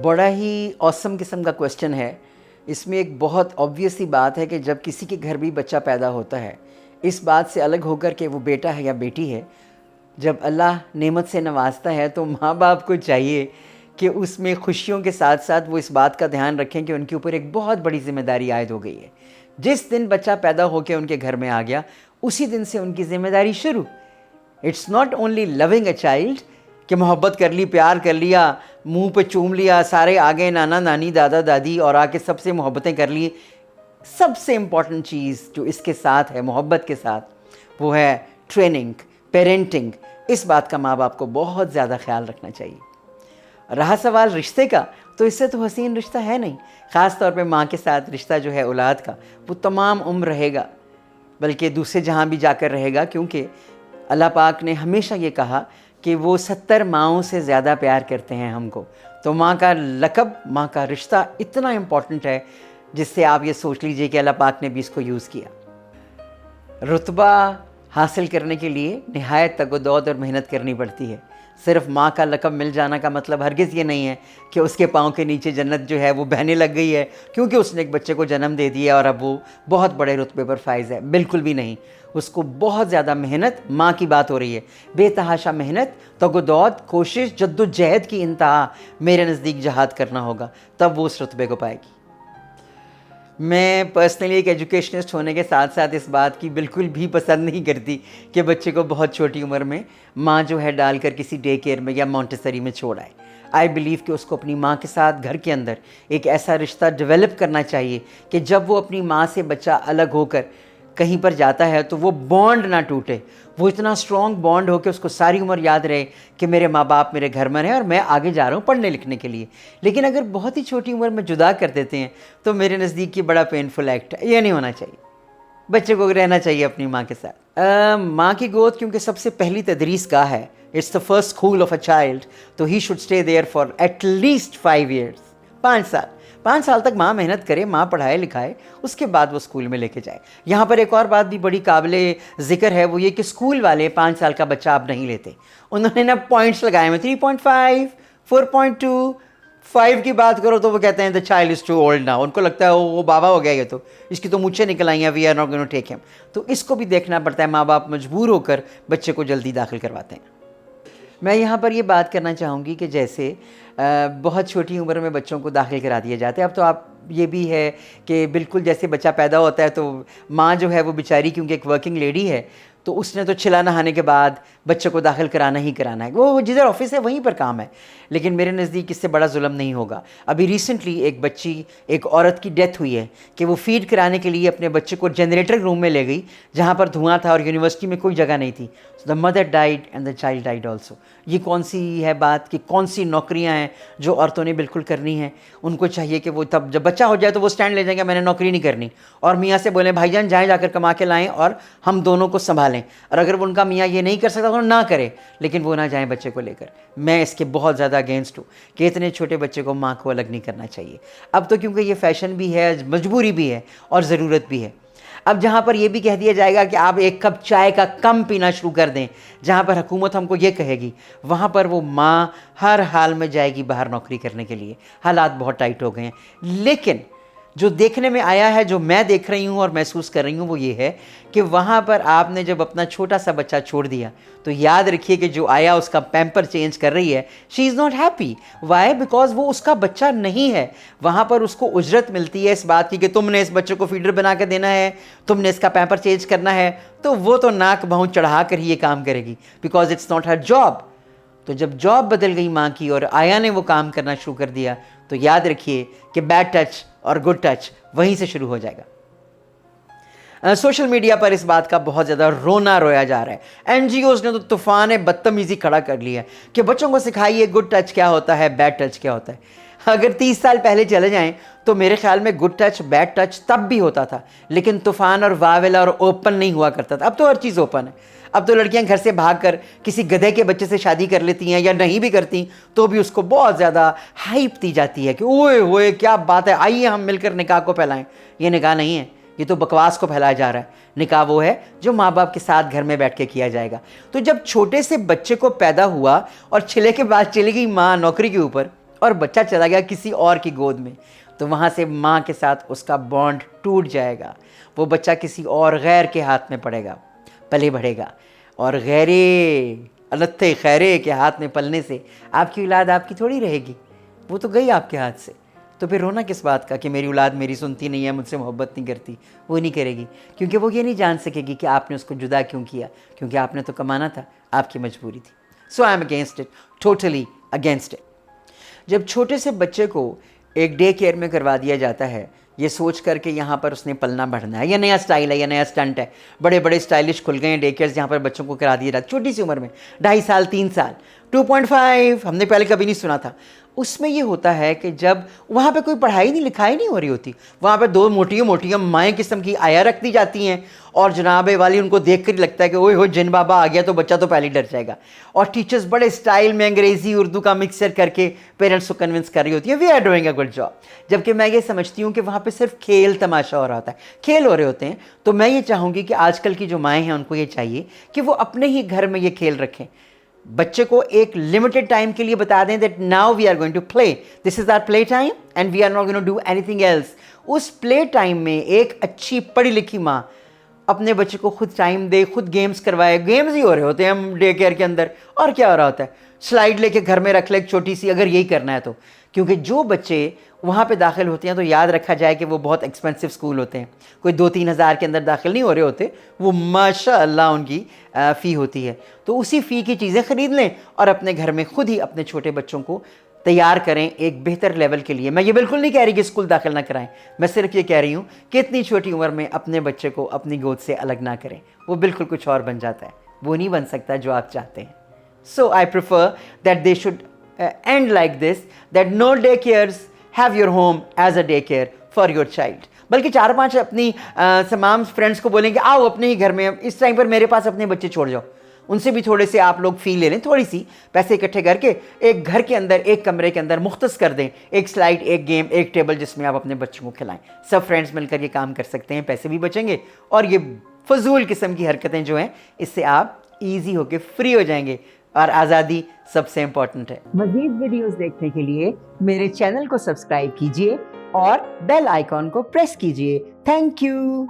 बड़ा ही ऑसम किस्म का क्वेश्चन है। इसमें एक बहुत ऑब्वियस सी बात है कि जब किसी के घर भी बच्चा पैदा होता है, इस बात से अलग होकर के वो बेटा है या बेटी है, जब अल्लाह नेमत से नवाजता है तो माँ बाप को चाहिए कि उसमें खुशियों के साथ साथ वो इस बात का ध्यान रखें कि उनके ऊपर एक बहुत बड़ी ज़िम्मेदारी आयद हो गई है। जिस दिन बच्चा पैदा होकर उनके घर में आ गया, उसी दिन से उनकी ज़िम्मेदारी शुरू। It's not only loving a child कि मोहब्बत कर ली, प्यार कर लिया, मुंह पे चूम लिया, सारे आ गए, नाना नानी दादा दादी, और आके सबसे मोहब्बतें कर ली। सबसे इम्पॉर्टेंट चीज़ जो इसके साथ है, मोहब्बत के साथ, वो है ट्रेनिंग, पेरेंटिंग। इस बात का माँ बाप को बहुत ज़्यादा ख्याल रखना चाहिए। रहा सवाल रिश्ते का, तो इससे तो हसीन रिश्ता है नहीं। ख़ास तौर पे माँ के साथ रिश्ता जो है औलाद का, वो तमाम उम्र रहेगा, बल्कि दूसरे जहाँ भी जाकर रहेगा, क्योंकि अल्लाह पाक ने हमेशा ये कहा कि वो 70 माँओं से ज़्यादा प्यार करते हैं हमको। तो माँ का लक़ब, माँ का रिश्ता इतना इम्पॉर्टेंट है, जिससे आप ये सोच लीजिए कि अल्लाह पाक ने भी इसको यूज़ किया। रुतबा हासिल करने के लिए निहायत तगोदौद और मेहनत करनी पड़ती है। सिर्फ माँ का लक़ब मिल जाना का मतलब हरगिज़ ये नहीं है कि उसके पाँव के नीचे जन्नत जो है वो बहने लग गई है क्योंकि उसने एक बच्चे को जन्म दे दिया और अब वो बहुत बड़े रुतबे पर फाइज़ है। बिल्कुल भी नहीं। उसको बहुत ज़्यादा मेहनत, माँ की बात हो रही है, बेतहाशा मेहनत, तगोदौद, कोशिश, जद्दोजहद की इंतहा मेरे नज़दीक जहाद करना होगा, तब वो उस रुतबे को पाएगी। मैं पर्सनली एक एजुकेशनिस्ट होने के साथ साथ इस बात की बिल्कुल भी पसंद नहीं करती कि बच्चे को बहुत छोटी उम्र में माँ जो है डालकर किसी डे केयर में या मॉन्टेसरी में छोड़ आए। आई बिलीव कि उसको अपनी माँ के साथ घर के अंदर एक ऐसा रिश्ता डेवलप करना चाहिए कि जब वो अपनी माँ से बच्चा अलग होकर कहीं पर जाता है तो वो बॉन्ड ना टूटे, वो इतना स्ट्रॉन्ग बॉन्ड हो कि उसको सारी उम्र याद रहे कि मेरे माँ बाप मेरे घर में हैं और मैं आगे जा रहा हूँ पढ़ने लिखने के लिए। लेकिन अगर बहुत ही छोटी उम्र में जुदा कर देते हैं तो मेरे नज़दीक ये बड़ा पेनफुल एक्ट है। ये नहीं होना चाहिए। बच्चे को रहना चाहिए अपनी माँ के साथ। माँ की गोद क्योंकि सबसे पहली तदरीस गाह है, it's the first school of a child, तो he should stay there for at least 5 years, 5 साल। 5 साल तक माँ मेहनत करे, माँ पढ़ाए लिखाए, उसके बाद वो स्कूल में लेके जाए। यहाँ पर एक और बात भी बड़ी काबिले ज़िक्र है, वो ये कि स्कूल वाले 5 साल का बच्चा अब नहीं लेते। उन्होंने ना पॉइंट्स लगाए हैं 3.5, 4.2, 5 की बात करो तो वो कहते हैं the child is too old now. उनको लगता है वो बाबा हो गया, ये तो इसकी तो मूंछें निकल आई हैं, we are not going to take him. तो इसको भी देखना पड़ता है। माँ बाप मजबूर होकर बच्चे को जल्दी दाखिल करवाते हैं। मैं यहाँ पर ये बात करना चाहूँगी कि जैसे बहुत छोटी उम्र में बच्चों को दाखिल करा दिए जाते हैं। अब तो आप ये भी है कि बिल्कुल जैसे बच्चा पैदा होता है तो माँ जो है वो बेचारी, क्योंकि एक वर्किंग लेडी है, तो उसने तो छिला नहाने के बाद बच्चे को दाखिल कराना ही कराना है। वो जिधर ऑफिस है वहीं पर काम है। लेकिन मेरे नज़दीक इससे बड़ा जुल्म नहीं होगा। अभी रिसेंटली एक औरत की डेथ हुई है कि वो फीड कराने के लिए अपने बच्चे को जनरेटर रूम में ले गई जहाँ पर धुआं था और यूनिवर्सिटी में कोई जगह नहीं थी। So the mother died and the child died also. ये कौन सी है बात कि कौन सी नौकरियाँ हैं जो औरतों ने बिल्कुल करनी है। उनको चाहिए कि वो तब जब बच्चा हो जाए तो वो स्टैंड ले जाएंगे, मैंने नौकरी नहीं करनी, और मियाँ से बोलें भाईजान जाएँ जाकर कमा के लाएँ और हम दोनों को संभालें। और अगर वो उनका मियाँ ये नहीं कर सकता तो ना करे, लेकिन वो ना जाएं बच्चे को लेकर। मैं इसके बहुत ज़्यादा अगेंस्ट हूँ कि इतने छोटे बच्चे को माँ को अलग नहीं करना चाहिए। अब तो क्योंकि ये फ़ैशन भी है, मजबूरी भी है और ज़रूरत भी है। अब जहाँ पर यह भी कह दिया जाएगा कि आप 1 कप चाय का कम पीना शुरू कर दें, जहाँ पर हुकूमत हमको ये कहेगी, वहाँ पर वो माँ हर हाल में जाएगी बाहर नौकरी करने के लिए। हालात बहुत टाइट हो गए हैं। लेकिन जो देखने में आया है, जो मैं देख रही हूँ और महसूस कर रही हूँ, वो ये है कि वहाँ पर आपने जब अपना छोटा सा बच्चा छोड़ दिया तो याद रखिए कि जो आया उसका पैम्पर चेंज कर रही है, she is not happy. Why? Because वो उसका बच्चा नहीं है। वहाँ पर उसको उजरत मिलती है इस बात की कि तुमने इस बच्चे को फीडर बना के देना है, तुमने इसका पैम्पर चेंज करना है, तो वो तो नाक भौं चढ़ा कर ही ये काम करेगी, because it's not her job. तो जब जॉब बदल गई माँ की और आया ने वो काम करना शुरू कर दिया, तो याद रखिए कि बैड टच और गुड टच वहीं से शुरू हो जाएगा। सोशल मीडिया पर इस बात का बहुत ज़्यादा रोना रोया जा रहा है। एनजीओज़ ने तो तूफ़ान बदतमीज़ी खड़ा कर लिया है कि बच्चों को सिखाइए गुड टच क्या होता है, बैड टच क्या होता है। अगर 30 साल पहले चले जाएं तो मेरे ख्याल में गुड टच बैड टच तब भी होता था, लेकिन तूफ़ान और वावेला और ओपन नहीं हुआ करता था। अब तो हर चीज़ ओपन है। अब तो लड़कियां घर से भागकर किसी गधे के बच्चे से शादी कर लेती हैं, या नहीं भी करती तो भी उसको बहुत ज़्यादा हाइप दी जाती है कि ओए ओए क्या बात है, आइए हम मिलकर निकाह को फैलाएं। ये निकाह नहीं है, ये तो बकवास को फैलाया जा रहा है। निकाह वो है जो माँ बाप के साथ घर में बैठ के किया जाएगा। तो जब छोटे से बच्चे को पैदा हुआ और छिले के बाद चली गई माँ नौकरी के ऊपर, और बच्चा चला गया किसी और की गोद में, तो वहाँ से माँ के साथ उसका बॉन्ड टूट जाएगा। वो बच्चा किसी और गैर के हाथ में पड़ेगा, पले बढ़ेगा, और गैरे अलत्ते खैरे के हाथ में पलने से आपकी औलाद आपकी थोड़ी रहेगी, वो तो गई आपके हाथ से। तो फिर रोना किस बात का कि मेरी औलाद मेरी सुनती नहीं है, मुझसे मोहब्बत नहीं करती। वो नहीं करेगी, क्योंकि वो ये नहीं जान सकेगी कि आपने उसको जुदा क्यों किया, क्योंकि आपने तो कमाना था, आपकी मजबूरी थी। So I am against it, totally against it. जब छोटे से बच्चे को एक डे केयर में करवा दिया जाता है, ये सोच कर के यहाँ पर उसने पलना बढ़ना है, या नया स्टाइल है, या नया स्टंट है, बड़े बड़े स्टाइलिश खुल गए हैं डे केयर्स जहाँ पर बच्चों को करा दिया जाता है छोटी सी उम्र में, 2.5 साल 3 साल 2.5, हमने पहले कभी नहीं सुना था। उसमें ये होता है कि जब वहाँ पे कोई पढ़ाई नहीं लिखाई नहीं हो रही होती, वहाँ पे 2 मोटियाँ मोटियाँ माएँ किस्म की आया रख दी जाती हैं, और जनाबे वाली उनको देख कर लगता है कि ओए हो जिन बाबा आ गया तो बच्चा तो पहले ही डर जाएगा। और टीचर्स बड़े स्टाइल में अंग्रेज़ी उर्दू का मिक्सचर करके पेरेंट्स को कन्विंस कर रही होती है, we are doing a good job. जबकि मैं ये समझती हूँ कि वहाँ पे सिर्फ खेल तमाशा हो रहा होता है, खेल हो रहे होते हैं। तो मैं ये चाहूँगी कि आजकल की जो माएँ हैं उनको ये चाहिए कि वो अपने ही घर में ये खेल रखें, बच्चे को एक लिमिटेड टाइम के लिए बता दें that now we are going to play, this is our play time and we are not going to do anything else. उस प्ले टाइम में एक अच्छी पढ़ी लिखी माँ अपने बच्चे को खुद टाइम दे, खुद गेम्स करवाए। गेम्स ही हो रहे होते हैं हम डे केयर के अंदर, और क्या हो रहा होता है, स्लाइड लेके घर में रख ले एक छोटी सी, अगर यही करना है तो। क्योंकि जो बच्चे वहाँ पे दाखिल होते हैं तो याद रखा जाए कि वो बहुत एक्सपेंसिव स्कूल होते हैं, कोई 2-3 हज़ार के अंदर दाखिल नहीं हो रहे होते, वो माशाअल्लाह उनकी फ़ी होती है। तो उसी फ़ी की चीज़ें ख़रीद लें और अपने घर में खुद ही अपने छोटे बच्चों को तैयार करें एक बेहतर लेवल के लिए। मैं ये बिल्कुल नहीं कह रही कि स्कूल दाखिल ना कराएं, मैं सिर्फ ये कह रही हूँ कि इतनी छोटी उम्र में अपने बच्चे को अपनी गोद से अलग ना करें, वो बिल्कुल कुछ और बन जाता है, वो नहीं बन सकता जो आप चाहते हैं। So I prefer that they should end like this, that no daycares have your home as a daycare for your child। बल्कि 4-5 अपनी तमाम फ्रेंड्स को बोलेंगे आओ अपने ही घर में इस टाइम पर मेरे पास अपने बच्चे छोड़ जाओ, उनसे भी थोड़े से आप लोग फ़ी ले लें, थोड़ी सी पैसे इकट्ठे करके एक घर के अंदर एक कमरे के अंदर मुख्तस कर दें, एक स्लाइड, एक गेम, एक टेबल जिसमें आप अपने बच्चों को खिलाएं। सब फ्रेंड्स मिलकर ये काम कर सकते हैं, पैसे भी बचेंगे और ये फजूल किस्म की हरकतें जो हैं इससे आप ईजी होकर फ्री हो जाएंगे, और आज़ादी सबसे इम्पॉर्टेंट है। मज़ीद वीडियोस देखने के लिए मेरे चैनल को सब्सक्राइब कीजिए और बेल आइकॉन को प्रेस कीजिए। Thank you.